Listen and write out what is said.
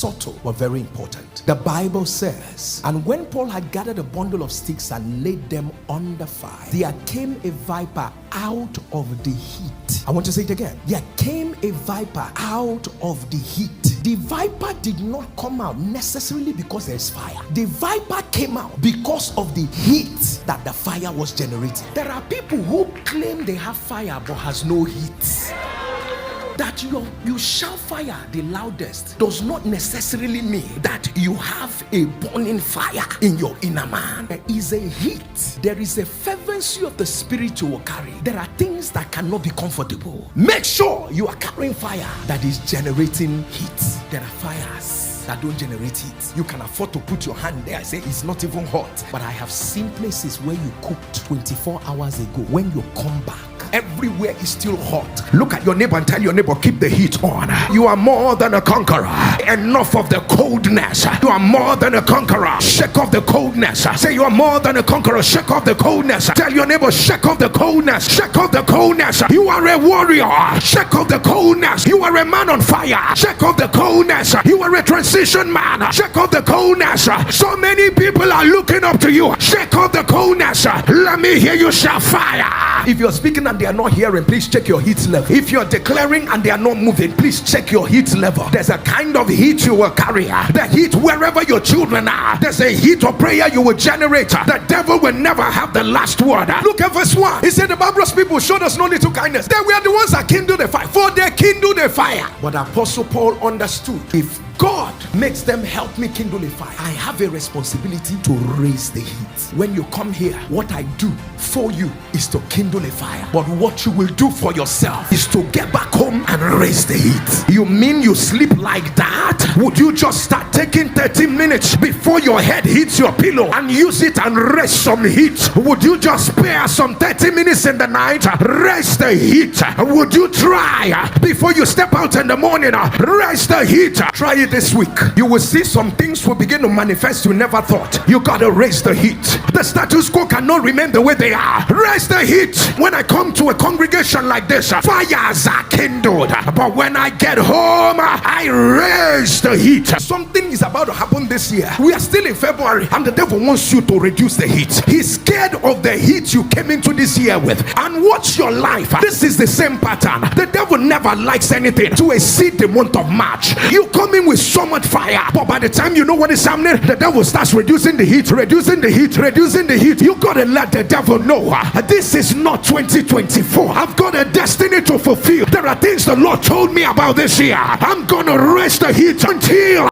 subtle but very important. The Bible says, and when Paul had gathered a bundle of sticks and laid them on the fire, there came a viper out of the heat. I want to say it again. There came a viper out of the heat. The viper did not come out necessarily because there's fire. The viper came out because of the heat that the fire was generating. There are people who claim they have fire but has no heat. That you shout fire the loudest does not necessarily mean that you have a burning fire in your inner man. There is a heat. There is a fervency of the spirit you will carry. There are things that cannot be comfortable. Make sure you are carrying fire that is generating heat. There are fires that don't generate heat. You can afford to put your hand there and say it's not even hot. But I have seen places where you cooked 24 hours ago. When you come back, everywhere is still hot. Look at your neighbor and tell your neighbor, keep the heat on. You are more than a conqueror. Enough of the coldness. You are more than a conqueror. Shake off the coldness. Say you are more than a conqueror. Shake off the coldness. Tell your neighbor, shake off the coldness. Shake off the coldness. You are a warrior. Shake off the coldness. You are a man on fire. Shake off the coldness. You are a transition man. Shake off the coldness. So many people are looking up to you. Shake off the coldness. Let me hear you shout fire. If you're speaking and they are not hearing, please check your heat level. If you're declaring and they are not moving, please check your heat level. There's a kind of heat you will carry. The heat wherever your children are. There's a heat of prayer you will generate. The devil will never have the last word. Look at verse 1. He said the barbarous people showed us no little kindness. They were the ones that kindled the fire. For they kindled the fire. But Apostle Paul understood, if God makes them help me kindle a fire, I have a responsibility to raise the heat. When you come here, what I do for you is to kindle a fire. But what you will do for yourself is to get back home and raise the heat. You mean you sleep like that? Would you just start taking 30 minutes before your head hits your pillow and use it and raise some heat? Would you just spare some 30 minutes in the night, raise the heat? Would you try before you step out in the morning, raise the heat? Try it this week. You will see some things will begin to manifest you never thought. You gotta raise the heat. The status quo cannot remain the way they are. Raise the heat. When I come to a congregation like this, fires are kindled. But when I get home, I raise the heat. Something is about to happen this year. We are still in February and the devil wants you to reduce the heat. He's scared of the heat you came into this year with. And watch your life. This is the same pattern. The devil never likes anything to exceed the month of March. You come in with so much fire, but by the time you know what is happening, the devil starts reducing the heat, reducing the heat, reducing the heat. You gotta let the devil know this is not 2024. I've got a destiny to fulfill. There are things the Lord told me about this year. I'm gonna raise the heat until